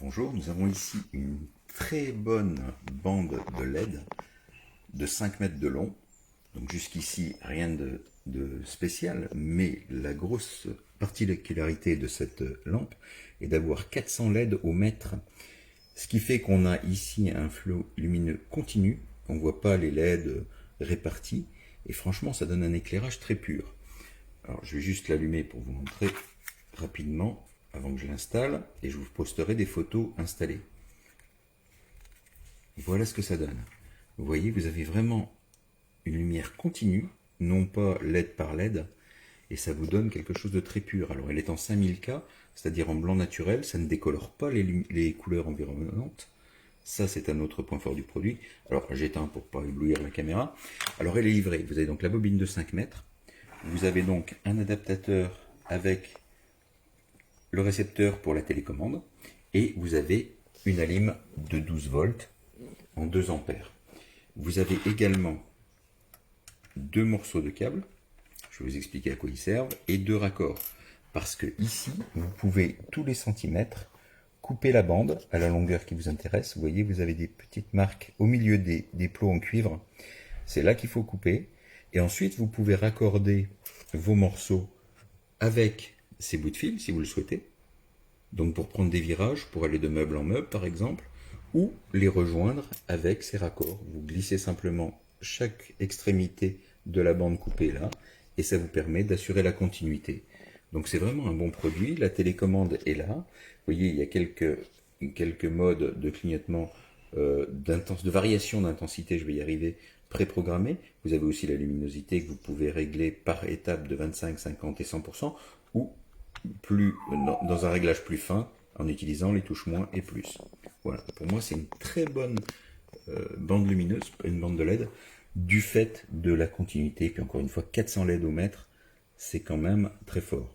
Bonjour, nous avons ici une très bonne bande de LED de 5 mètres de long. Donc jusqu'ici, rien de spécial, mais la grosse particularité de cette lampe est d'avoir 400 LED au mètre. Ce qui fait qu'on a ici un flot lumineux continu, on ne voit pas les LED répartis, et franchement ça donne un éclairage très pur. Alors je vais juste l'allumer pour vous montrer rapidement avant que je l'installe, et je vous posterai des photos installées. Voilà ce que ça donne. Vous voyez, vous avez vraiment une lumière continue, non pas LED par LED, et ça vous donne quelque chose de très pur. Alors elle est en 5000K, c'est-à-dire en blanc naturel, ça ne décolore pas les couleurs environnantes. Ça, c'est un autre point fort du produit. Alors j'éteins pour ne pas éblouir la caméra. Alors elle est livrée, vous avez donc la bobine de 5 mètres, vous avez donc un adaptateur avec le récepteur pour la télécommande, et vous avez une allime de 12 volts en 2 ampères. Vous avez également deux morceaux de câble, je vais vous expliquer à quoi ils servent, et deux raccords. Parce que ici, vous pouvez tous les centimètres couper la bande à la longueur qui vous intéresse. Vous voyez, vous avez des petites marques au milieu des plots en cuivre. C'est là qu'il faut couper. Et ensuite, vous pouvez raccorder vos morceaux avec ces bouts de fil, si vous le souhaitez. Donc pour prendre des virages, pour aller de meuble en meuble par exemple, ou les rejoindre avec ces raccords. Vous glissez simplement chaque extrémité de la bande coupée là, et ça vous permet d'assurer la continuité. Donc c'est vraiment un bon produit, la télécommande est là. Vous voyez, il y a quelques modes de clignotement, de variation d'intensité, je vais y arriver, préprogrammés. Vous avez aussi la luminosité que vous pouvez régler par étape de 25, 50 et 100%, ou dans un réglage plus fin, en utilisant les touches moins et plus. Voilà, pour moi c'est une très bonne bande lumineuse, une bande de LED, du fait de la continuité. Puis encore une fois, 400 LED au mètre, c'est quand même très fort.